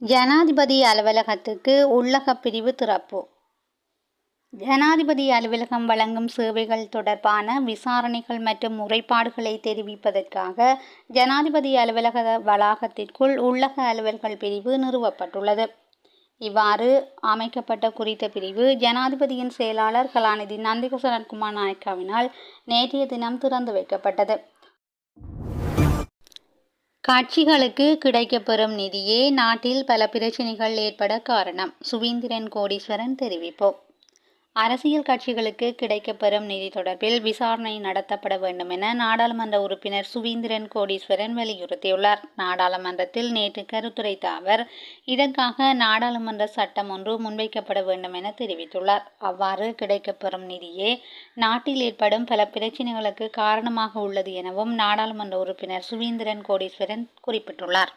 ஜனாதிபதி அலுவலகத்துக்கு உள்ளகப் பிரிவு திறப்பு. ஜனாதிபதி அலுவலகம் வழங்கும் சேவைகள் தொடர்பான விசாரணைகள் மற்றும் முறைப்பாடுகளை தெரிவிப்பதற்காக ஜனாதிபதி அலுவலக வளாகத்திற்குள் உள்ளக அலுவல்கள் பிரிவு நிறுவப்பட்டுள்ளது. இவ்வாறு அமைக்கப்பட்ட குறித்த பிரிவு ஜனாதிபதியின் செயலாளர் கலாநிதி நந்திக சரத்குமார் நாயக்கவினால் நேற்றைய தினம் திறந்து வைக்கப்பட்டது. கட்சிகளுக்கு கிடைக்கப்பெறும் நிதியே நாட்டில் பல பிரச்சினைகள் ஏற்பட காரணம். சுவீந்திரன் கோடீஸ்வரன் தெரிவிப்பு. அரசியல் கட்சிகளுக்கு கிடைக்கப்பெறும் நிதி தொடர்பில் விசாரணை நடத்தப்பட வேண்டும் என நாடாளுமன்ற உறுப்பினர் சுவீந்திரன் கோடீஸ்வரன் வலியுறுத்தியுள்ளார். நாடாளுமன்றத்தில் நேற்று கருத்துரைத்த அவர், இதற்காக நாடாளுமன்ற சட்டம் ஒன்று முன்வைக்கப்பட வேண்டும் என தெரிவித்துள்ளார். அவ்வாறு கிடைக்கப்பெறும் நிதியே நாட்டில் ஏற்படும் பல பிரச்சினைகளுக்கு காரணமாக உள்ளது எனவும் நாடாளுமன்ற உறுப்பினர் சுவீந்திரன் கோடீஸ்வரன் குறிப்பிட்டுள்ளார்.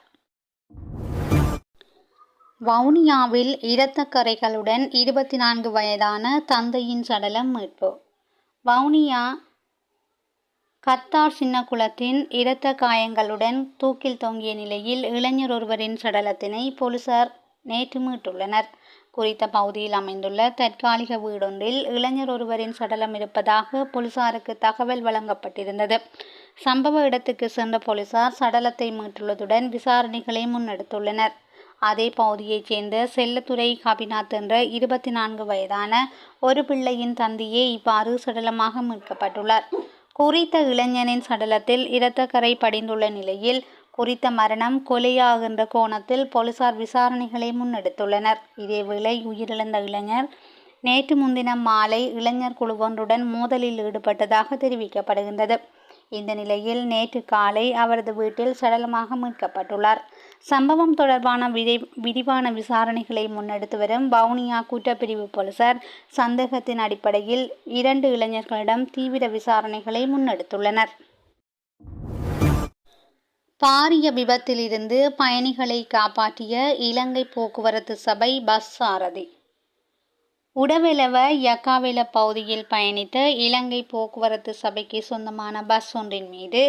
வவுனியாவில் இரத்தக்கறைகளுடன் 24 வயதான தந்தையின் சடலம் மீட்பு. வவுனியா கத்தார் சின்னக்குளத்தின் இரத்த காயங்களுடன் தூக்கில் தொங்கிய நிலையில் இளைஞர் ஒருவரின் சடலத்தினை போலீசார் நேற்று மீட்டுள்ளனர். குறித்த பகுதியில் அமைந்துள்ள தற்காலிக வீடொன்றில் இளைஞர் ஒருவரின் சடலம் இருப்பதாக போலீசாருக்கு தகவல் வழங்கப்பட்டிருந்தது. சம்பவ இடத்துக்கு சென்ற போலீசார் சடலத்தை மீட்டுள்ளதுடன் விசாரணைகளை முன்னெடுத்துள்ளனர். அதே பகுதியைச் சேர்ந்த செல்லத்துறை கபிநாத் என்ற 24 வயதான ஒரு பிள்ளையின் தந்தையே இவ்வாறு சடலமாக மீட்கப்பட்டுள்ளார். குறித்த இளைஞனின் சடலத்தில் இரத்தக்கறை படிந்துள்ள நிலையில் குறித்த மரணம் கொலையா என்ற கோணத்தில் போலீசார் விசாரணைகளை முன்னெடுத்துள்ளனர். இதேவேளை உயிரிழந்த இளைஞர் நேற்று முன்தினம் மாலை இளைஞர் குழுவொன்றுடன் மோதலில் ஈடுபட்டதாக தெரிவிக்கப்படுகின்றது. இந்த நிலையில் நேற்று காலை அவரது வீட்டில் சடலமாக மீட்கப்பட்டுள்ளார். சம்பவம் தொடர்பான விரிவான விசாரணைகளை முன்னெடுத்து வரும் வவுனியா குற்றப்பிரிவு போலீசார் சந்தேகத்தின் அடிப்படையில் 2 இளைஞர்களிடம் தீவிர விசாரணைகளை முன்னெடுத்துள்ளனர். பாரிய விபத்திலிருந்து பயணிகளை காப்பாற்றிய இலங்கை போக்குவரத்து சபை பஸ் சாரதி. உடவெலவ யக்காவெல பகுதியில் பயணித்த இலங்கை போக்குவரத்து சபைக்கு சொந்தமான பஸ் ஒன்றின் மீது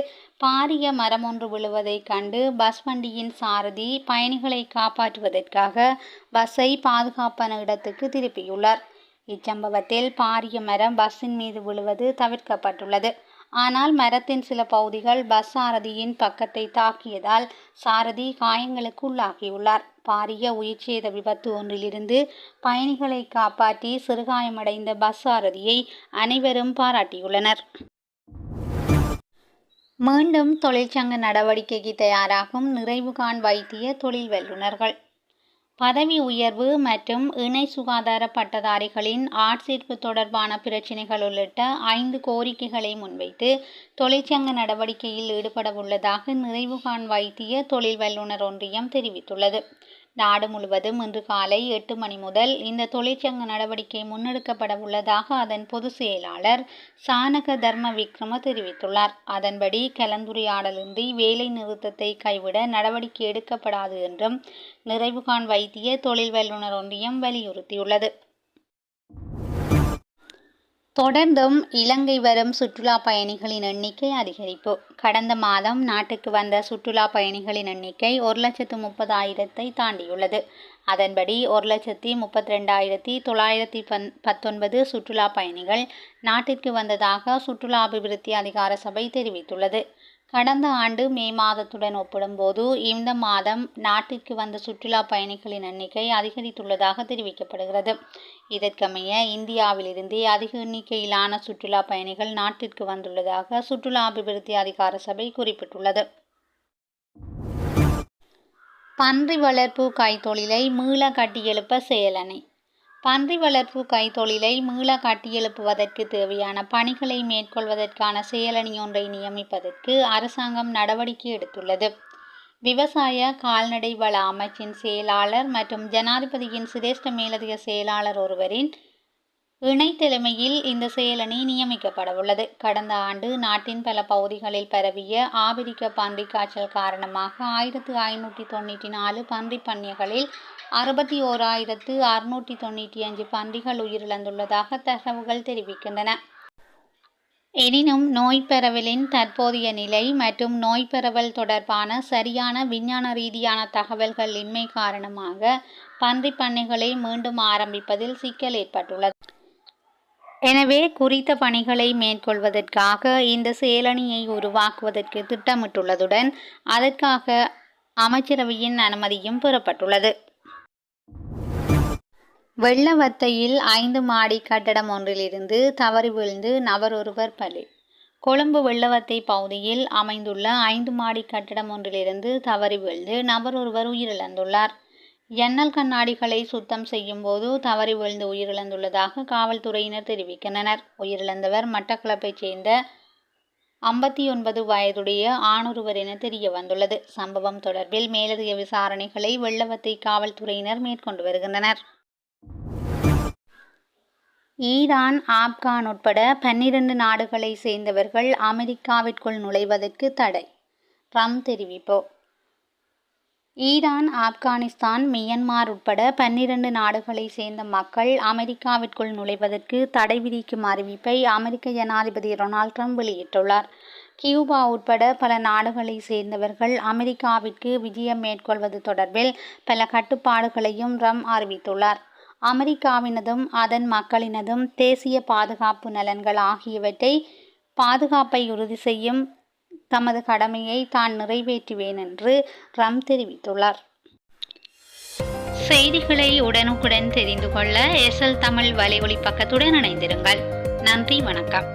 பாரிய மரம் ஒன்று விழுவதைக் கண்டு பஸ் வண்டியின் சாரதி பயணிகளை காப்பாற்றுவதற்காக பஸ்ஸை பாதுகாப்பான இடத்துக்கு திருப்பியுள்ளார். இச்சம்பவத்தில் பாரிய மரம் பஸ்ஸின் மீது விழுவது தவிர்க்கப்பட்டுள்ளது. ஆனால் மரத்தின் சில பகுதிகள் பஸ் சாரதியின் பக்கத்தை தாக்கியதால் சாரதி காயங்களுக்கு உள்ளாகியுள்ளார். பாரிய உயிர்ச்சேத விபத்து ஒன்றிலிருந்து பயணிகளை காப்பாற்றி சிறுகாயமடைந்த பஸ் சாரதியை அனைவரும் பாராட்டியுள்ளனர். மீண்டும் தொழிற்சங்க நடவடிக்கைக்கு தயாராகும் நிறைவுகாண் வைத்திய தொழில் வல்லுநர்கள். பதவி உயர்வு மற்றும் இணை சுகாதார பட்டதாரிகளின் ஆட்சேர்ப்பு தொடர்பான பிரச்சினைகள் உள்ளிட்ட 5 கோரிக்கைகளை முன்வைத்து தொழிற்சங்க நடவடிக்கையில் ஈடுபடவுள்ளதாக நிறைவுகாண் வைத்திய தொழில் வல்லுநர் ஒன்றியம் தெரிவித்துள்ளது. நாடு முழுவதும் இன்று காலை 8 மணி முதல் இந்த தொழிற்சங்க நடவடிக்கை முன்னெடுக்கப்பட உள்ளதாக அதன் பொதுச் செயலாளர் சானக தர்ம விக்ரம தெரிவித்துள்ளார். அதன்படி கலந்துரையாடலின்றி வேலை நிறுத்தத்தை கைவிட நடவடிக்கை எடுக்கப்படாது என்றும் நிறைவுகாண் வைத்திய தொழில் வல்லுநர் ஒன்றியம் வலியுறுத்தியுள்ளது. தொடர்ந்தும் இலங்கை வரும் சுற்றுலா பயணிகளின் எண்ணிக்கை அதிகரிப்பு. கடந்த மாதம் நாட்டுக்கு வந்த சுற்றுலா பயணிகளின் எண்ணிக்கை 1,30,000 தாண்டியுள்ளது. அதன்படி 1,32,919 சுற்றுலா பயணிகள் நாட்டிற்கு வந்ததாக சுற்றுலா அபிவிருத்தி அதிகார சபை தெரிவித்துள்ளது. கடந்த ஆண்டு மே மாதத்துடன் ஒப்பிடும்போது இந்த மாதம் நாட்டிற்கு வந்த சுற்றுலா பயணிகளின் எண்ணிக்கை அதிகரித்துள்ளதாக தெரிவிக்கப்படுகிறது. இதற்கமைய இந்தியாவிலிருந்தே அதிக எண்ணிக்கையிலான சுற்றுலா பயணிகள் நாட்டிற்கு வந்துள்ளதாக சுற்றுலா அபிவிருத்தி அதிகார சபை குறிப்பிட்டுள்ளது. பன்றி வளர்ப்பு கைத்தொழிலை மீள கட்டியெழுப்ப செயலணி. பன்றி வளர்ப்பு கைத்தொழிலை மீள கட்டியெழுப்புவதற்கு தேவையான பணிகளை மேற்கொள்வதற்கான செயலணி ஒன்றை நியமிப்பதற்கு அரசாங்கம் நடவடிக்கை எடுத்துள்ளது. விவசாய கால்நடை வள அமைச்சின் செயலாளர் மற்றும் ஜனாதிபதியின் சிரேஷ்ட மேலதிக செயலாளர் ஒருவரின் இணை தலைமையில் இந்த செயலணி நியமிக்கப்படவுள்ளது. கடந்த ஆண்டு நாட்டின் பல பகுதிகளில் பரவிய ஆபிரிக்க பன்றி காய்ச்சல் காரணமாக 1594 பன்றி பண்ணைகளில் 61,695 பன்றிகள் உயிரிழந்துள்ளதாக தகவல்கள் தெரிவிக்கின்றன. எனினும் நோய் பரவலின் தற்போதைய நிலை மற்றும் நோய் பரவல் தொடர்பான சரியான விஞ்ஞான ரீதியான தகவல்கள் இன்மை காரணமாக பன்றிப் பண்ணைகளை மீண்டும் ஆரம்பிப்பதில் சிக்கல் ஏற்பட்டுள்ளது. எனவே குறித்த பணிகளை மேற்கொள்வதற்காக இந்த செயலணியை உருவாக்குவதற்கு திட்டமிட்டுள்ளதுடன் அதற்காக அமைச்சரவையின் அனுமதியும் பெறப்பட்டுள்ளது. வெள்ளவத்தையில் 5 மாடி கட்டடம் ஒன்றிலிருந்து தவறி வீழ்ந்து நபர் ஒருவர் பலி. கொழும்பு வெள்ளவத்தை பகுதியில் அமைந்துள்ள 5 மாடி கட்டடம் ஒன்றிலிருந்து தவறி வீழ்ந்து நபர் ஒருவர் உயிரிழந்துள்ளார். ஜன்னல் கண்ணாடிகளை சுத்தம் செய்யும் போது தவறி வீழ்ந்து உயிரிழந்துள்ளதாக காவல்துறையினர் தெரிவிக்கின்றனர். உயிரிழந்தவர் மட்டக்களப்பைச் சேர்ந்த 59 வயதுடைய ஆணொருவர் என தெரிய வந்துள்ளது. சம்பவம் தொடர்பில் மேலதிக விசாரணைகளை வெள்ளவத்தை காவல்துறையினர் மேற்கொண்டு வருகின்றனர். ஈரான், ஆப்கான் உட்பட 12 நாடுகளை சேர்ந்தவர்கள் அமெரிக்காவிற்குள் நுழைவதற்கு தடை. ட்ரம்ப் தெரிவிப்பு. ஈரான், ஆப்கானிஸ்தான், மியன்மார் உட்பட 12 நாடுகளை சேர்ந்த மக்கள் அமெரிக்காவிற்குள் நுழைவதற்கு தடை விதிக்கும் அறிவிப்பை அமெரிக்க ஜனாதிபதி டொனால்ட் ட்ரம்ப் வெளியிட்டுள்ளார். கியூபா உட்பட பல நாடுகளை சேர்ந்தவர்கள் அமெரிக்காவிற்கு விஜயம் மேற்கொள்வது தொடர்பில் பல கட்டுப்பாடுகளையும் ட்ரம்ப் அறிவித்துள்ளார். அமெரிக்காவினதும் அதன் மக்களினதும் தேசிய பாதுகாப்பு நலன்கள் ஆகியவற்றை பாதுகாப்பை உறுதி செய்யும் தமது கடமையை தான் நிறைவேற்றுவேன் என்று ட்ரம்ப் தெரிவித்துள்ளார். செய்திகளை உடனுக்குடன் தெரிந்து கொள்ள எஸ்எல் தமிழ் வலையொலி பக்கத்துடன் இணைந்திருங்கள். நன்றி, வணக்கம்.